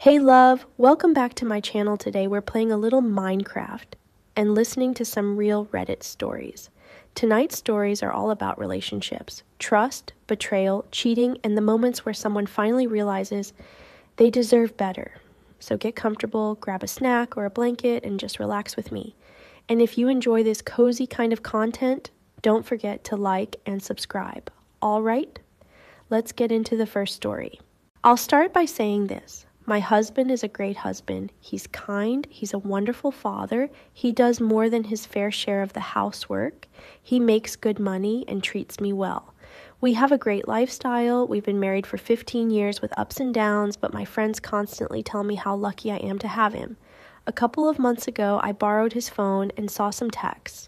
Hey love, welcome back to my channel today. We're playing a little Minecraft and listening to some real Reddit stories. Tonight's stories are all about relationships, trust, betrayal, cheating, and the moments where someone finally realizes they deserve better. So get comfortable, grab a snack or a blanket, and just relax with me. And if you enjoy this cozy kind of content, don't forget to like and subscribe. All right, let's get into the first story. I'll start by saying this. My husband is a great husband. He's kind. He's a wonderful father. He does more than his fair share of the housework. He makes good money and treats me well. We have a great lifestyle. We've been married for 15 years with ups and downs, but my friends constantly tell me how lucky I am to have him. A couple of months ago, I borrowed his phone and saw some texts.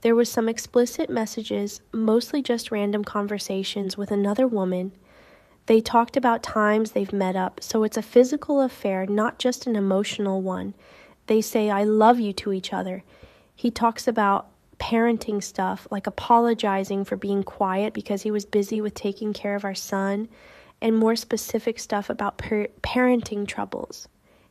There was some explicit messages, mostly just random conversations with another woman. They talked about times they've met up, so it's a physical affair, not just an emotional one. They say, I love you to each other. He talks about parenting stuff, like apologizing for being quiet because he was busy with taking care of our son, and more specific stuff about parenting troubles.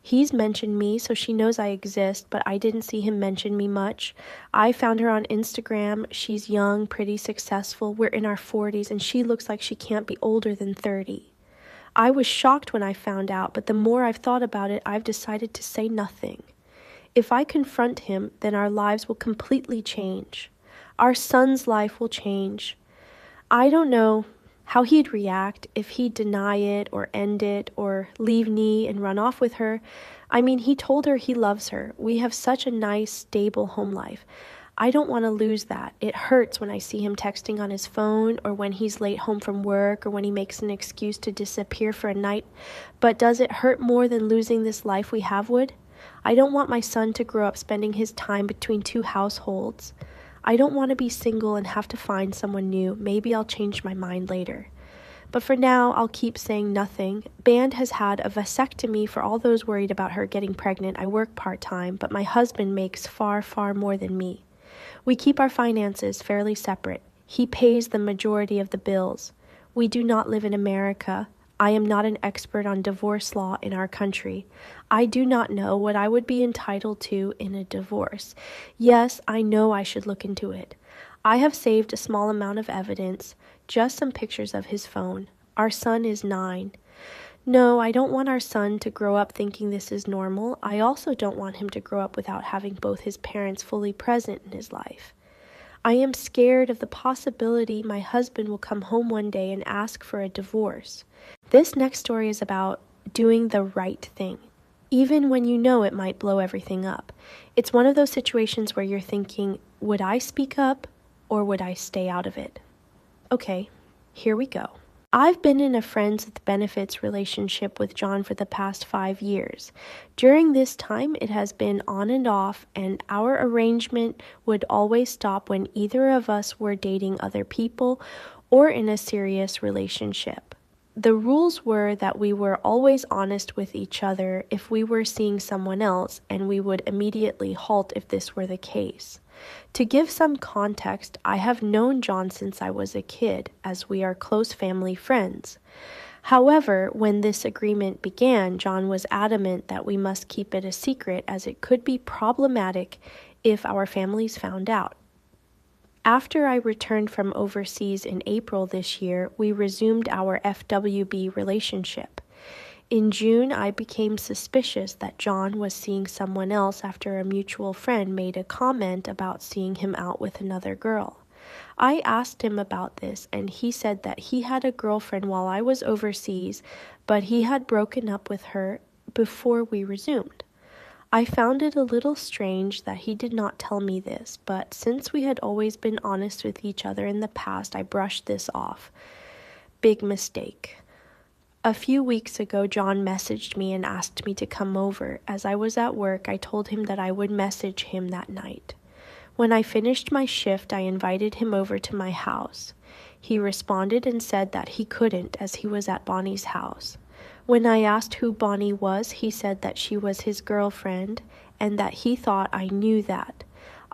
He's mentioned me, so she knows I exist, but I didn't see him mention me much. I found her on Instagram. She's young, pretty successful. We're in our 40s, and she looks like she can't be older than 30. I was shocked when I found out, but the more I've thought about it, I've decided to say nothing. If I confront him, then our lives will completely change. Our son's life will change. I don't know how he'd react, if he'd deny it or end it or leave me and run off with her. I mean, he told her he loves her. We have such a nice, stable home life. I don't want to lose that. It hurts when I see him texting on his phone or when he's late home from work or when he makes an excuse to disappear for a night. But does it hurt more than losing this life we have would? I don't want my son to grow up spending his time between two households. I don't want to be single and have to find someone new. Maybe I'll change my mind later. But for now, I'll keep saying nothing. Band has had a vasectomy for all those worried about her getting pregnant. I work part-time, but my husband makes far, far more than me. We keep our finances fairly separate. He pays the majority of the bills. We do not live in America. I am not an expert on divorce law in our country. I do not know what I would be entitled to in a divorce. Yes, I know I should look into it. I have saved a small amount of evidence, just some pictures of his phone. Our son is 9. No, I don't want our son to grow up thinking this is normal. I also don't want him to grow up without having both his parents fully present in his life. I am scared of the possibility my husband will come home one day and ask for a divorce. This next story is about doing the right thing, even when you know it might blow everything up. It's one of those situations where you're thinking, would I speak up or would I stay out of it? Okay, here we go. I've been in a friends with benefits relationship with John for the past 5 years. During this time, it has been on and off, and our arrangement would always stop when either of us were dating other people or in a serious relationship. The rules were that we were always honest with each other if we were seeing someone else, and we would immediately halt if this were the case. To give some context, I have known John since I was a kid, as we are close family friends. However, when this agreement began, John was adamant that we must keep it a secret as it could be problematic if our families found out. After I returned from overseas in April this year, we resumed our FWB relationship. In June, I became suspicious that John was seeing someone else after a mutual friend made a comment about seeing him out with another girl. I asked him about this, and he said that he had a girlfriend while I was overseas, but he had broken up with her before we resumed. I found it a little strange that he did not tell me this, but since we had always been honest with each other in the past, I brushed this off. Big mistake. A few weeks ago, John messaged me and asked me to come over. As I was at work, I told him that I would message him that night. When I finished my shift, I invited him over to my house. He responded and said that he couldn't as he was at Bonnie's house. When I asked who Bonnie was, he said that she was his girlfriend and that he thought I knew that.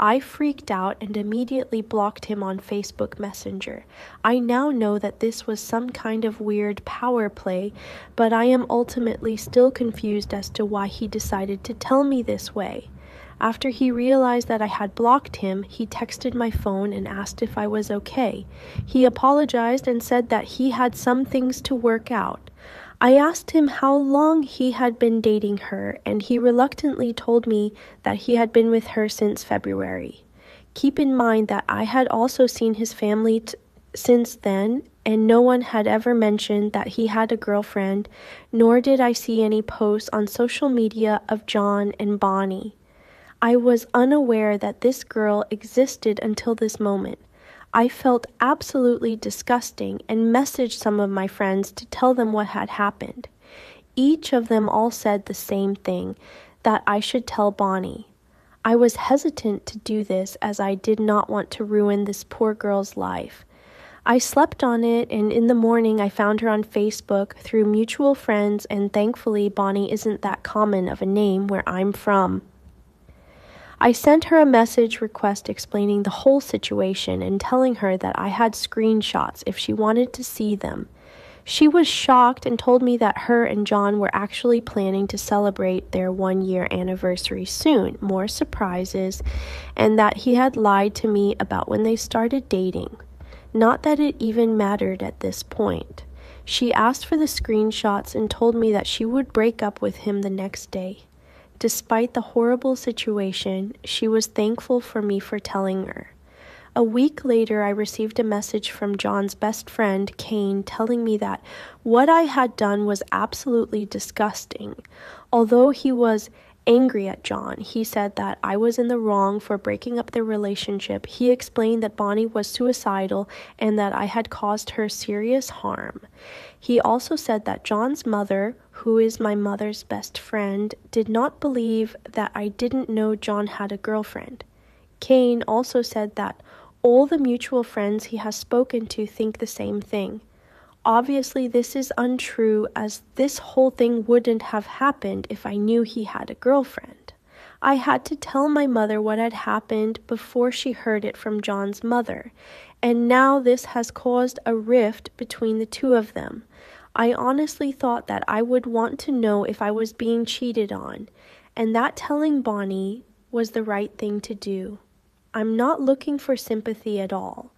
I freaked out and immediately blocked him on Facebook Messenger. I now know that this was some kind of weird power play, but I am ultimately still confused as to why he decided to tell me this way. After he realized that I had blocked him, he texted my phone and asked if I was okay. He apologized and said that he had some things to work out. I asked him how long he had been dating her, and he reluctantly told me that he had been with her since February. Keep in mind that I had also seen his family since then, and no one had ever mentioned that he had a girlfriend, nor did I see any posts on social media of John and Bonnie. I was unaware that this girl existed until this moment. I felt absolutely disgusting and messaged some of my friends to tell them what had happened. Each of them all said the same thing, that I should tell Bonnie. I was hesitant to do this as I did not want to ruin this poor girl's life. I slept on it, and in the morning I found her on Facebook through mutual friends, and thankfully Bonnie isn't that common of a name where I'm from. I sent her a message request explaining the whole situation and telling her that I had screenshots if she wanted to see them. She was shocked and told me that her and John were actually planning to celebrate their 1-year anniversary soon, more surprises, and that he had lied to me about when they started dating. Not that it even mattered at this point. She asked for the screenshots and told me that she would break up with him the next day. Despite the horrible situation, she was thankful for me for telling her. A week later, I received a message from John's best friend, Kane, telling me that what I had done was absolutely disgusting. Although he was angry at John, he said that I was in the wrong for breaking up their relationship. He explained that Bonnie was suicidal and that I had caused her serious harm. He also said that John's mother, who is my mother's best friend, did not believe that I didn't know John had a girlfriend. Kane also said that all the mutual friends he has spoken to think the same thing. Obviously, this is untrue, as this whole thing wouldn't have happened if I knew he had a girlfriend. I had to tell my mother what had happened before she heard it from John's mother, and now this has caused a rift between the two of them. I honestly thought that I would want to know if I was being cheated on, and that telling Bonnie was the right thing to do. I'm not looking for sympathy at all,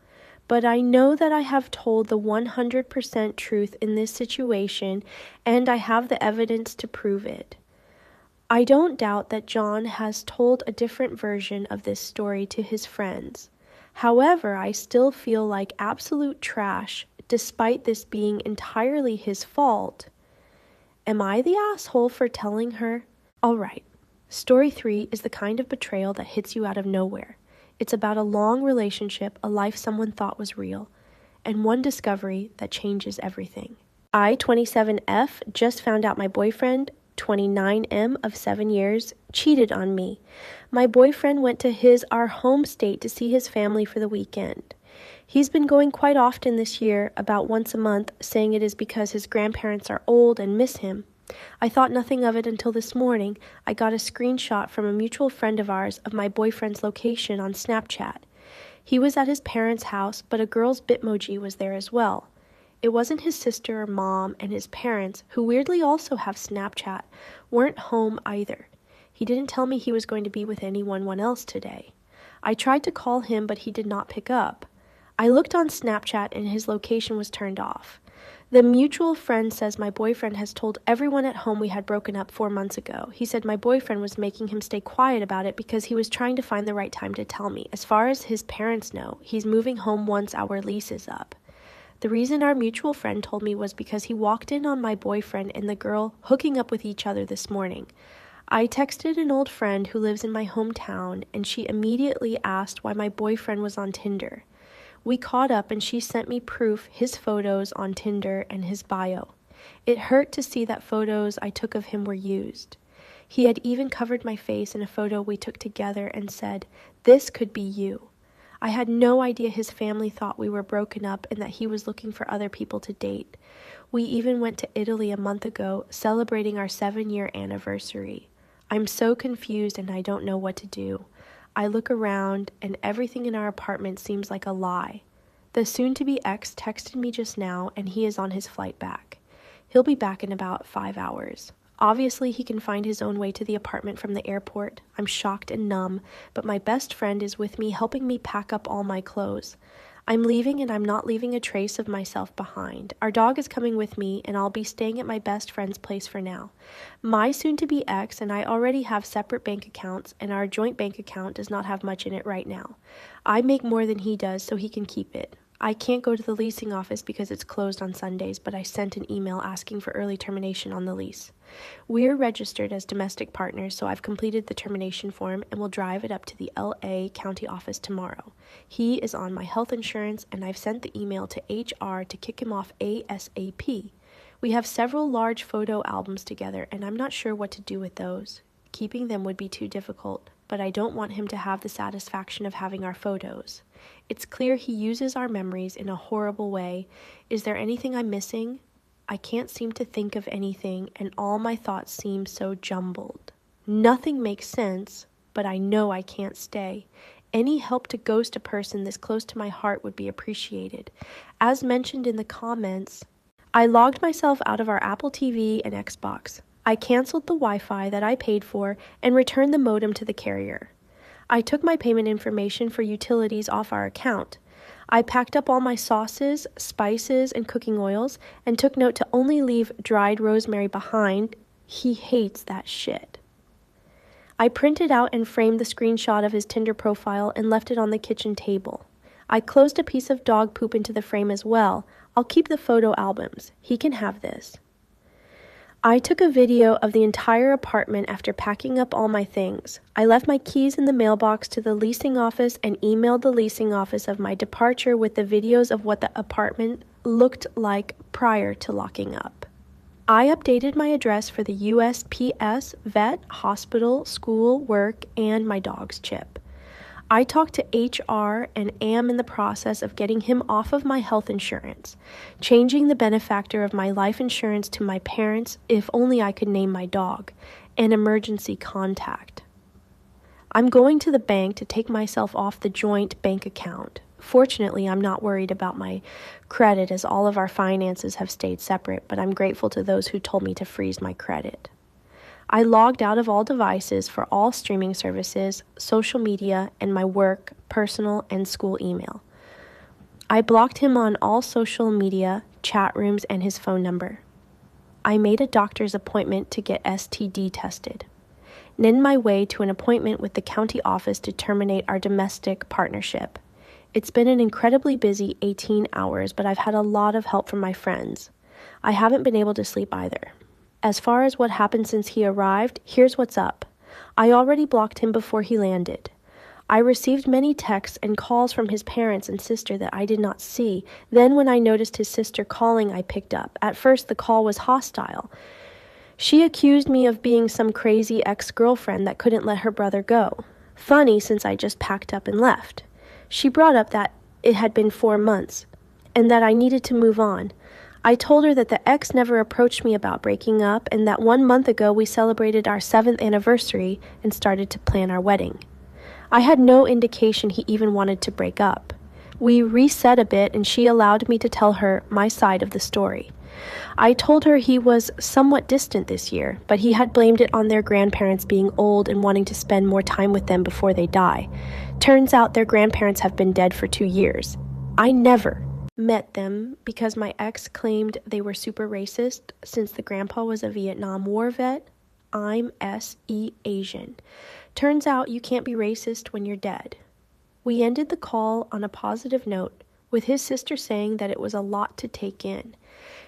but I know that I have told the 100% truth in this situation, and I have the evidence to prove it. I don't doubt that John has told a different version of this story to his friends. However, I still feel like absolute trash, despite this being entirely his fault. Am I the asshole for telling her? Alright, story 3 is the kind of betrayal that hits you out of nowhere. It's about a long relationship, a life someone thought was real, and one discovery that changes everything. I, 27F, just found out my boyfriend, 29M of 7 years, cheated on me. My boyfriend went to our home state to see his family for the weekend. He's been going quite often this year, about once a month, saying it is because his grandparents are old and miss him. I thought nothing of it until this morning. I got a screenshot from a mutual friend of ours of my boyfriend's location on Snapchat. He was at his parents' house, but a girl's Bitmoji was there as well. It wasn't his sister or mom, and his parents, who weirdly also have Snapchat, weren't home either. He didn't tell me he was going to be with anyone else today. I tried to call him, but he did not pick up. I looked on Snapchat and his location was turned off. The mutual friend says my boyfriend has told everyone at home we had broken up 4 months ago. He said my boyfriend was making him stay quiet about it because he was trying to find the right time to tell me. As far as his parents know, he's moving home once our lease is up. The reason our mutual friend told me was because he walked in on my boyfriend and the girl hooking up with each other this morning. I texted an old friend who lives in my hometown, and she immediately asked why my boyfriend was on Tinder. We caught up and she sent me proof, his photos on Tinder and his bio. It hurt to see that photos I took of him were used. He had even covered my face in a photo we took together and said, "This could be you." I had no idea his family thought we were broken up and that he was looking for other people to date. We even went to Italy a month ago, celebrating our 7-year anniversary. I'm so confused and I don't know what to do. I look around, and everything in our apartment seems like a lie. The soon-to-be ex texted me just now, and he is on his flight back. He'll be back in about 5 hours. Obviously, he can find his own way to the apartment from the airport. I'm shocked and numb, but my best friend is with me, helping me pack up all my clothes. I'm leaving, and I'm not leaving a trace of myself behind. Our dog is coming with me, and I'll be staying at my best friend's place for now. My soon-to-be ex and I already have separate bank accounts, and our joint bank account does not have much in it right now. I make more than he does, so he can keep it. I can't go to the leasing office because it's closed on Sundays, but I sent an email asking for early termination on the lease. We're registered as domestic partners, so I've completed the termination form and will drive it up to the LA County office tomorrow. He is on my health insurance, and I've sent the email to HR to kick him off ASAP. We have several large photo albums together, and I'm not sure what to do with those. Keeping them would be too difficult, but I don't want him to have the satisfaction of having our photos. It's clear he uses our memories in a horrible way. Is there anything I'm missing? I can't seem to think of anything, and all my thoughts seem so jumbled. Nothing makes sense, but I know I can't stay. Any help to ghost a person this close to my heart would be appreciated. As mentioned in the comments, I logged myself out of our Apple TV and Xbox. I canceled the Wi-Fi that I paid for and returned the modem to the carrier. I took my payment information for utilities off our account. I packed up all my sauces, spices, and cooking oils and took note to only leave dried rosemary behind. He hates that shit. I printed out and framed the screenshot of his Tinder profile and left it on the kitchen table. I closed a piece of dog poop into the frame as well. I'll keep the photo albums. He can have this. I took a video of the entire apartment after packing up all my things. I left my keys in the mailbox to the leasing office and emailed the leasing office of my departure with the videos of what the apartment looked like prior to locking up. I updated my address for the USPS, vet, hospital, school, work, and my dog's chip. I talked to HR and am in the process of getting him off of my health insurance, changing the benefactor of my life insurance to my parents if only I could name my dog, an emergency contact. I'm going to the bank to take myself off the joint bank account. Fortunately, I'm not worried about my credit as all of our finances have stayed separate, but I'm grateful to those who told me to freeze my credit. I logged out of all devices for all streaming services, social media, and my work, personal, and school email. I blocked him on all social media, chat rooms, and his phone number. I made a doctor's appointment to get STD tested. Then my way to an appointment with the county office to terminate our domestic partnership. It's been an incredibly busy 18 hours, but I've had a lot of help from my friends. I haven't been able to sleep either. As far as what happened since he arrived, here's what's up. I already blocked him before he landed. I received many texts and calls from his parents and sister that I did not see. Then when I noticed his sister calling, I picked up. At first, the call was hostile. She accused me of being some crazy ex-girlfriend that couldn't let her brother go. Funny, since I just packed up and left. She brought up that it had been 4 months and that I needed to move on. I told her that the ex never approached me about breaking up and that 1 month ago we celebrated our 7th anniversary and started to plan our wedding. I had no indication he even wanted to break up. We reset a bit and she allowed me to tell her my side of the story. I told her he was somewhat distant this year, but he had blamed it on their grandparents being old and wanting to spend more time with them before they die. Turns out their grandparents have been dead for 2 years. I never met them because my ex claimed they were super racist since the grandpa was a Vietnam War vet. I'm S.E. Asian. Turns out you can't be racist when you're dead. We ended the call on a positive note, with his sister saying that it was a lot to take in.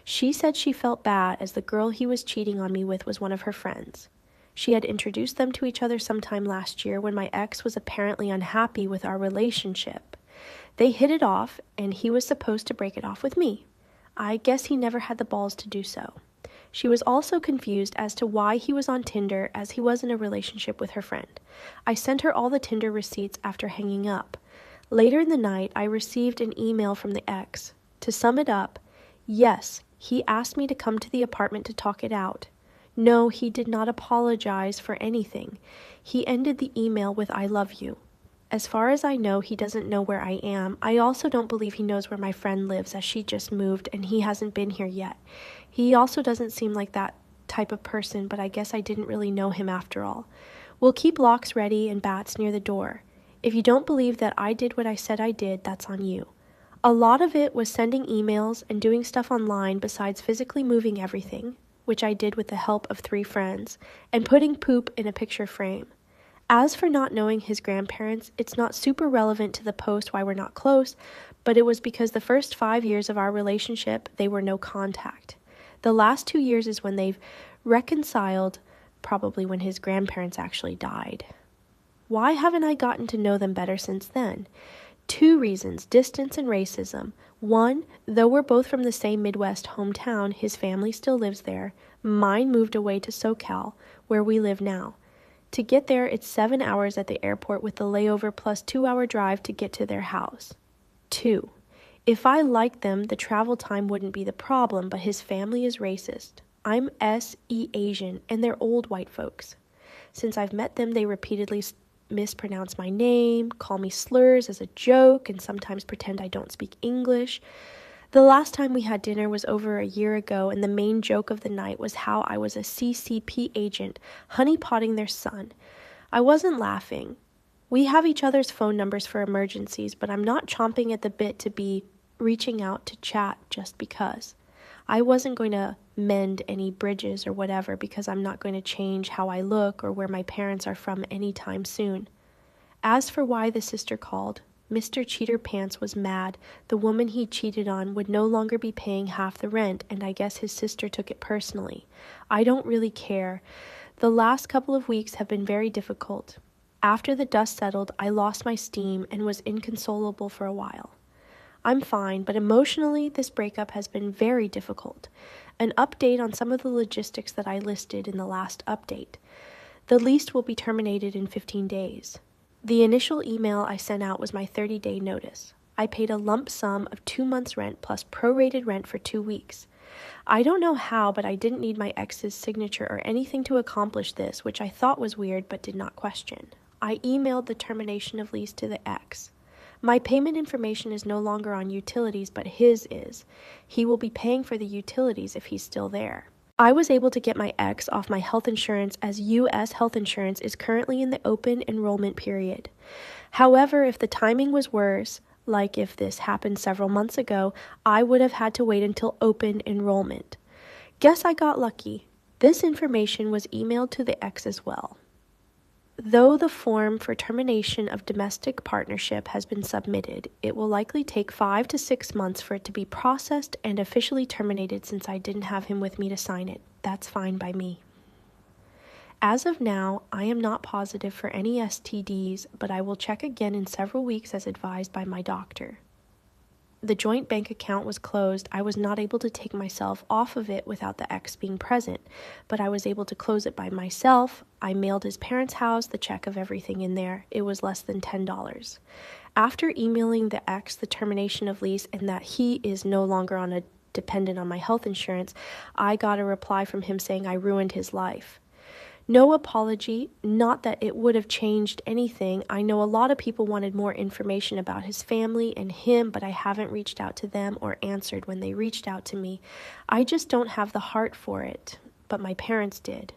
She said she felt bad as the girl he was cheating on me with was one of her friends. She had introduced them to each other sometime last year when my ex was apparently unhappy with our relationship. They hit it off, and he was supposed to break it off with me. I guess he never had the balls to do so. She was also confused as to why he was on Tinder as he was in a relationship with her friend. I sent her all the Tinder receipts after hanging up. Later in the night, I received an email from the ex. To sum it up, yes, he asked me to come to the apartment to talk it out. No, he did not apologize for anything. He ended the email with "I love you." As far as I know, he doesn't know where I am. I also don't believe he knows where my friend lives, as she just moved and he hasn't been here yet. He also doesn't seem like that type of person, but I guess I didn't really know him after all. We'll keep locks ready and bats near the door. If you don't believe that I did what I said I did, that's on you. A lot of it was sending emails and doing stuff online besides physically moving everything, which I did with the help of 3 friends, and putting poop in a picture frame. As for not knowing his grandparents, it's not super relevant to the post why we're not close, but it was because the first 5 years of our relationship, they were no contact. The last 2 years is when they've reconciled, probably when his grandparents actually died. Why haven't I gotten to know them better since then? 2 reasons: distance and racism. 1, though we're both from the same Midwest hometown, his family still lives there. Mine moved away to SoCal, where we live now. To get there, it's 7 hours at the airport with the layover plus 2-hour drive to get to their house. 2, if I liked them, the travel time wouldn't be the problem, but his family is racist. I'm S.E. Asian, and they're old white folks. Since I've met them, they repeatedly mispronounce my name, call me slurs as a joke, and sometimes pretend I don't speak English. The last time we had dinner was over a year ago, and the main joke of the night was how I was a CCP agent honeypotting their son. I wasn't laughing. We have each other's phone numbers for emergencies, but I'm not chomping at the bit to be reaching out to chat just because. I wasn't going to mend any bridges or whatever because I'm not going to change how I look or where my parents are from anytime soon. As for why the sister called, Mr. Cheater Pants was mad. The woman he cheated on would no longer be paying half the rent, and I guess his sister took it personally. I don't really care. The last couple of weeks have been very difficult. After the dust settled, I lost my steam and was inconsolable for a while. I'm fine, but emotionally, this breakup has been very difficult. An update on some of the logistics that I listed in the last update. The lease will be terminated in 15 days. The initial email I sent out was my 30-day notice. I paid a lump sum of 2 months' rent plus prorated rent for 2 weeks. I don't know how, but I didn't need my ex's signature or anything to accomplish this, which I thought was weird but did not question. I emailed the termination of lease to the ex. My payment information is no longer on utilities, but his is. He will be paying for the utilities if he's still there. I was able to get my ex off my health insurance as U.S. health insurance is currently in the open enrollment period. However, if the timing was worse, like if this happened several months ago, I would have had to wait until open enrollment. Guess I got lucky. This information was emailed to the ex as well. Though the form for termination of domestic partnership has been submitted, it will likely take 5 to 6 months for it to be processed and officially terminated since I didn't have him with me to sign it. That's fine by me. As of now, I am not positive for any STDs, but I will check again in several weeks as advised by my doctor. The joint bank account was closed. I was not able to take myself off of it without the ex being present, but I was able to close it by myself. I mailed his parents' house the check of everything in there. It was less than $10. After emailing the ex the termination of lease and that he is no longer dependent on my health insurance, I got a reply from him saying I ruined his life. No apology, not that it would have changed anything. I know a lot of people wanted more information about his family and him, but I haven't reached out to them or answered when they reached out to me. I just don't have the heart for it, but my parents did.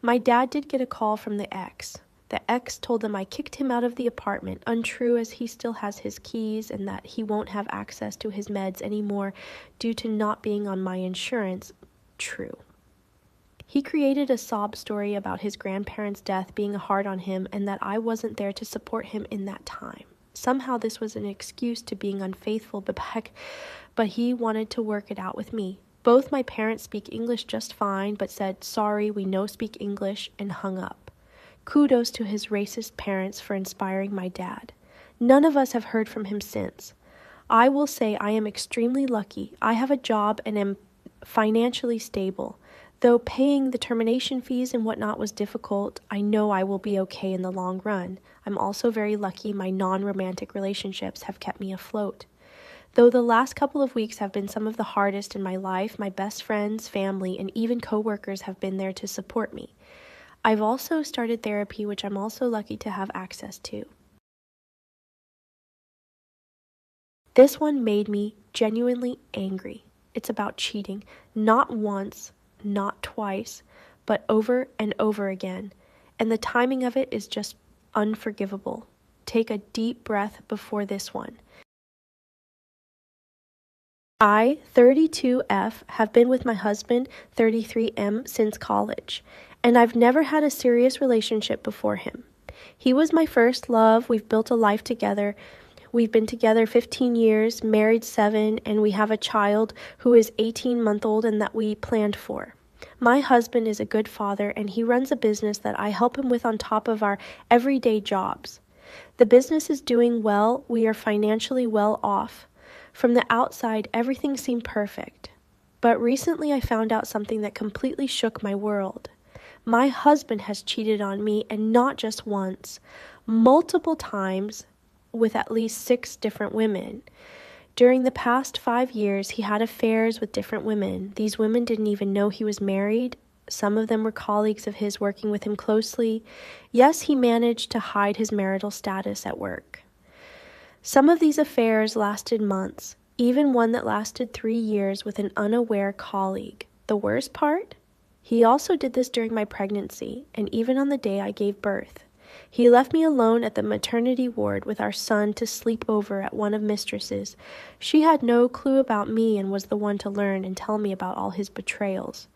My dad did get a call from the ex. The ex told them I kicked him out of the apartment, untrue as he still has his keys and that he won't have access to his meds anymore due to not being on my insurance. True. He created a sob story about his grandparents' death being hard on him and that I wasn't there to support him in that time. Somehow this was an excuse to being unfaithful, but he wanted to work it out with me. Both my parents speak English just fine, but said, sorry, we no speak English, and hung up. Kudos to his racist parents for inspiring my dad. None of us have heard from him since. I will say I am extremely lucky. I have a job and am financially stable. Though paying the termination fees and whatnot was difficult, I know I will be okay in the long run. I'm also very lucky my non-romantic relationships have kept me afloat. Though the last couple of weeks have been some of the hardest in my life, my best friends, family, and even coworkers have been there to support me. I've also started therapy, which I'm also lucky to have access to. This one made me genuinely angry. It's about cheating, not once, not twice, but over and over again. And the timing of it is just unforgivable. Take a deep breath before this one. I, 32F, have been with my husband, 33M, since college, and I've never had a serious relationship before him. He was my first love. We've built a life together. We've been together 15 years, married 7, and we have a child who is 18-month-old and that we planned for. My husband is a good father, and he runs a business that I help him with on top of our everyday jobs. The business is doing well. We are financially well off. From the outside, everything seemed perfect. But recently I found out something that completely shook my world. My husband has cheated on me, and not just once, multiple times, with at least 6 different women. During the past 5 years, he had affairs with different women. These women didn't even know he was married. Some of them were colleagues of his working with him closely. Yes, he managed to hide his marital status at work. Some of these affairs lasted months, even one that lasted 3 years with an unaware colleague. The worst part? He also did this during my pregnancy, and even on the day I gave birth. He left me alone at the maternity ward with our son to sleep over at one of Mistress's. She had no clue about me and was the one to learn and tell me about all his betrayals.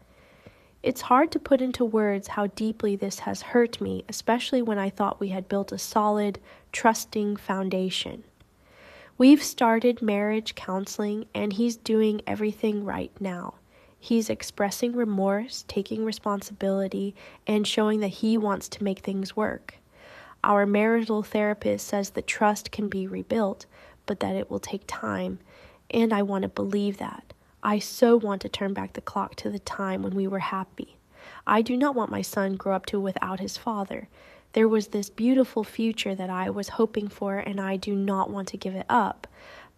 It's hard to put into words how deeply this has hurt me, especially when I thought we had built a solid, trusting foundation. We've started marriage counseling, and he's doing everything right now. He's expressing remorse, taking responsibility, and showing that he wants to make things work. Our marital therapist says that trust can be rebuilt, but that it will take time, and I want to believe that. I so want to turn back the clock to the time when we were happy. I do not want my son grow up to without his father. There was this beautiful future that I was hoping for, and I do not want to give it up.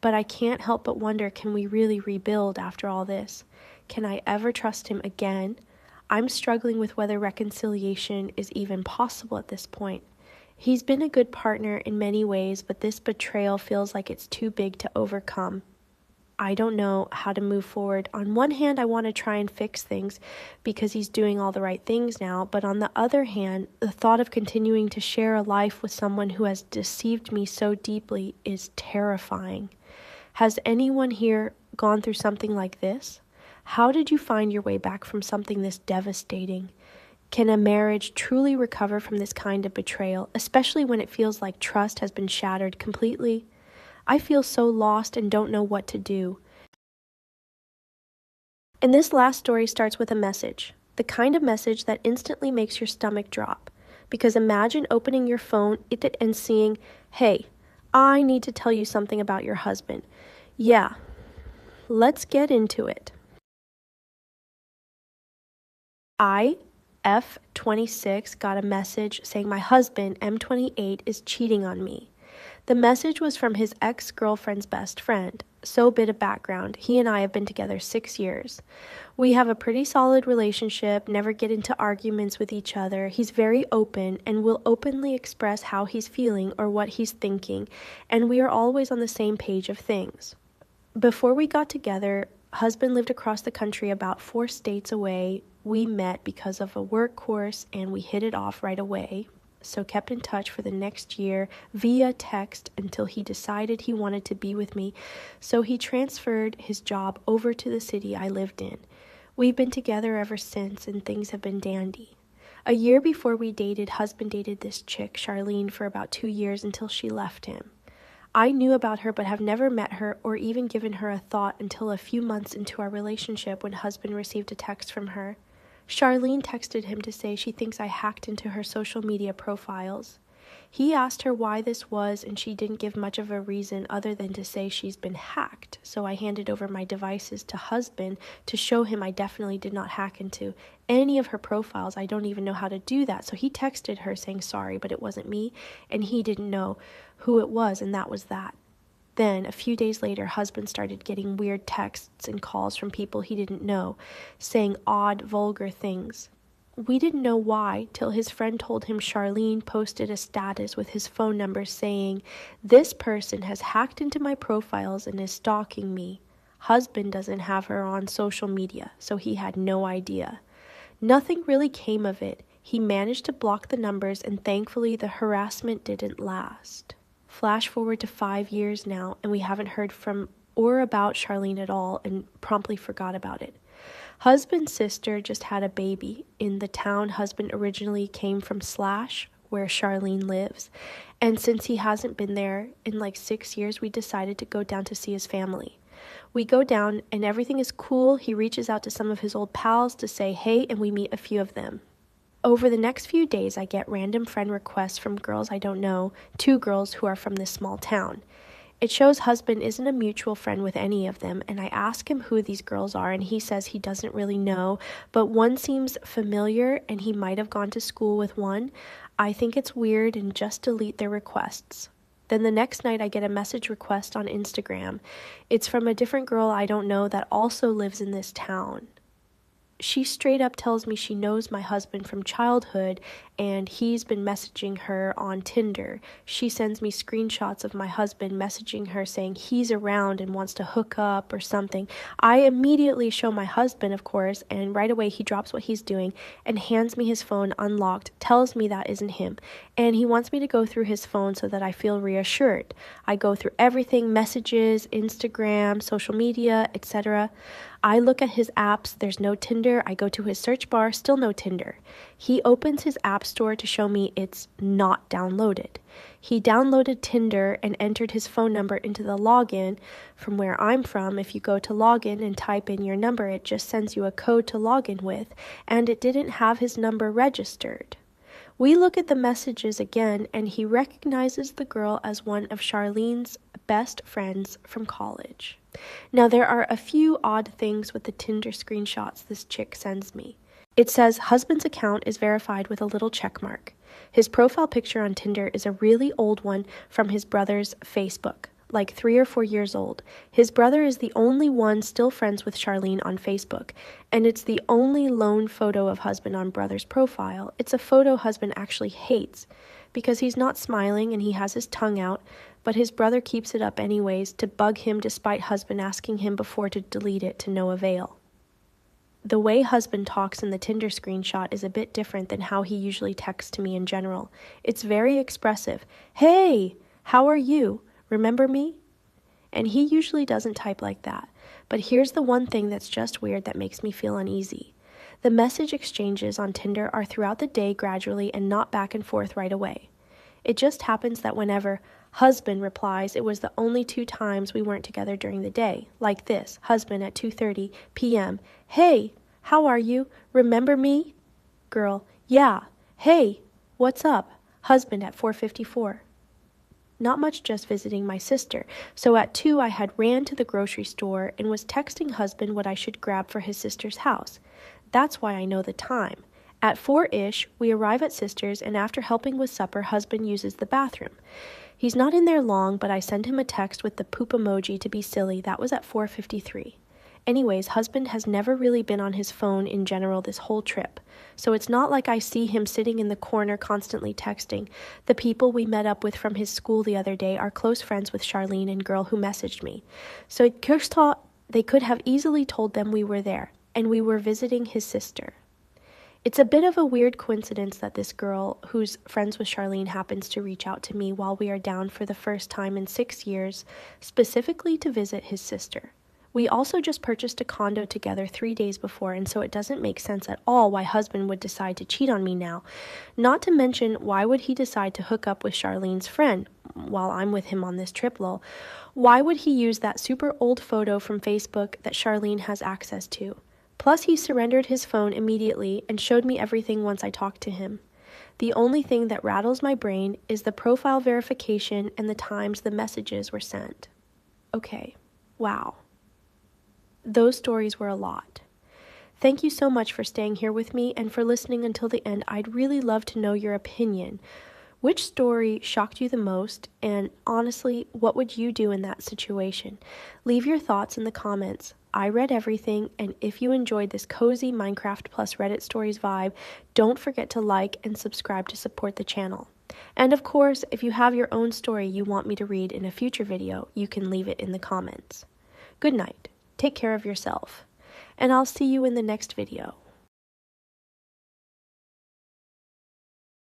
But I can't help but wonder, can we really rebuild after all this? Can I ever trust him again? I'm struggling with whether reconciliation is even possible at this point. He's been a good partner in many ways, but this betrayal feels like it's too big to overcome. I don't know how to move forward. On one hand, I want to try and fix things because he's doing all the right things now. But on the other hand, the thought of continuing to share a life with someone who has deceived me so deeply is terrifying. Has anyone here gone through something like this? How did you find your way back from something this devastating? Can a marriage truly recover from this kind of betrayal, especially when it feels like trust has been shattered completely? I feel so lost and don't know what to do. And this last story starts with a message, the kind of message that instantly makes your stomach drop. Because imagine opening your phone and seeing, "Hey, I need to tell you something about your husband." Yeah, let's get into it. I, F26, got a message saying my husband, M28, is cheating on me. The message was from his ex-girlfriend's best friend. So a bit of background. He and I have been together 6 years. We have a pretty solid relationship, never get into arguments with each other. He's very open and will openly express how he's feeling or what he's thinking, and we are always on the same page of things. Before we got together, husband lived across the country about 4 states away. We met because of a work course and we hit it off right away. So kept in touch for the next year via text until he decided he wanted to be with me. So he transferred his job over to the city I lived in. We've been together ever since and things have been dandy. A year before we dated, husband dated this chick, Charlene, for about 2 years until she left him. I knew about her but have never met her or even given her a thought until a few months into our relationship when husband received a text from her. Charlene texted him to say she thinks I hacked into her social media profiles. He asked her why this was, and she didn't give much of a reason other than to say she's been hacked. So I handed over my devices to husband to show him I definitely did not hack into any of her profiles. I don't even know how to do that. So he texted her saying sorry, but it wasn't me, and he didn't know who it was, and that was that. Then, a few days later, husband started getting weird texts and calls from people he didn't know, saying odd, vulgar things. We didn't know why till his friend told him Charlene posted a status with his phone number saying, "This person has hacked into my profiles and is stalking me. Husband doesn't have her on social media, so he had no idea." Nothing really came of it. He managed to block the numbers, and thankfully the harassment didn't last. Flash forward to 5 years now, and we haven't heard from or about Charlene at all, and promptly forgot about it. Husband's sister just had a baby in the town husband originally came from Slash, where Charlene lives. And since he hasn't been there in like 6 years, we decided to go down to see his family. We go down and everything is cool. He reaches out to some of his old pals to say hey, and we meet a few of them. Over the next few days, I get random friend requests from girls I don't know, 2 girls who are from this small town. It shows husband isn't a mutual friend with any of them, and I ask him who these girls are, and he says he doesn't really know, but one seems familiar, and he might have gone to school with one. I think it's weird and just delete their requests. Then the next night I get a message request on Instagram. It's from a different girl I don't know that also lives in this town. She straight up tells me she knows my husband from childhood and he's been messaging her on Tinder. She sends me screenshots of my husband messaging her saying he's around and wants to hook up or something. I immediately show my husband, of course, and right away he drops what he's doing and hands me his phone unlocked, tells me that isn't him, and he wants me to go through his phone so that I feel reassured. I go through everything, messages, Instagram, social media, etc. I look at his apps, there's no Tinder. I go to his search bar, still no Tinder. He opens his app store to show me it's not downloaded. He downloaded Tinder and entered his phone number into the login. From where I'm from, if you go to login and type in your number, it just sends you a code to log in with, and it didn't have his number registered. We look at the messages again, and he recognizes the girl as one of Charlene's best friends from college. Now, there are a few odd things with the Tinder screenshots this chick sends me. It says husband's account is verified with a little check mark. His profile picture on Tinder is a really old one from his brother's Facebook, like 3 or 4 years old. His brother is the only one still friends with Charlene on Facebook, and it's the only lone photo of husband on brother's profile. It's a photo husband actually hates because he's not smiling and he has his tongue out, but his brother keeps it up anyways to bug him despite husband asking him before to delete it to no avail. The way husband talks in the Tinder screenshot is a bit different than how he usually texts to me in general. It's very expressive. "Hey, how are you? Remember me?" And he usually doesn't type like that. But here's the one thing that's just weird that makes me feel uneasy. The message exchanges on Tinder are throughout the day gradually and not back and forth right away. It just happens that whenever husband replies, it was the only 2 times we weren't together during the day. Like this, husband at 2:30 p.m. "Hey, how are you? Remember me?" Girl, "Yeah. Hey, what's up?" Husband at 4:54. Not much, just visiting my sister. So at 2, I had ran to the grocery store and was texting husband what I should grab for his sister's house. That's why I know the time. At 4-ish, we arrive at sister's, and after helping with supper, husband uses the bathroom. He's not in there long, but I send him a text with the poop emoji to be silly. That was at 4:53. Anyways, husband has never really been on his phone in general this whole trip. So it's not like I see him sitting in the corner constantly texting. The people we met up with from his school the other day are close friends with Charlene and girl who messaged me. So they could have easily told them we were there, and we were visiting his sister. It's a bit of a weird coincidence that this girl, who's friends with Charlene, happens to reach out to me while we are down for the first time in 6 years, specifically to visit his sister. We also just purchased a condo together 3 days before, and so it doesn't make sense at all why husband would decide to cheat on me now. Not to mention, why would he decide to hook up with Charlene's friend while I'm with him on this trip, lol? Why would he use that super old photo from Facebook that Charlene has access to? Plus, he surrendered his phone immediately and showed me everything once I talked to him. The only thing that rattles my brain is the profile verification and the times the messages were sent. Okay, wow. Those stories were a lot. Thank you so much for staying here with me and for listening until the end. I'd really love to know your opinion. Which story shocked you the most? And honestly, what would you do in that situation? Leave your thoughts in the comments. I read everything, and if you enjoyed this cozy Minecraft plus Reddit stories vibe, don't forget to like and subscribe to support the channel. And of course, if you have your own story you want me to read in a future video, you can leave it in the comments. Good night, take care of yourself, and I'll see you in the next video.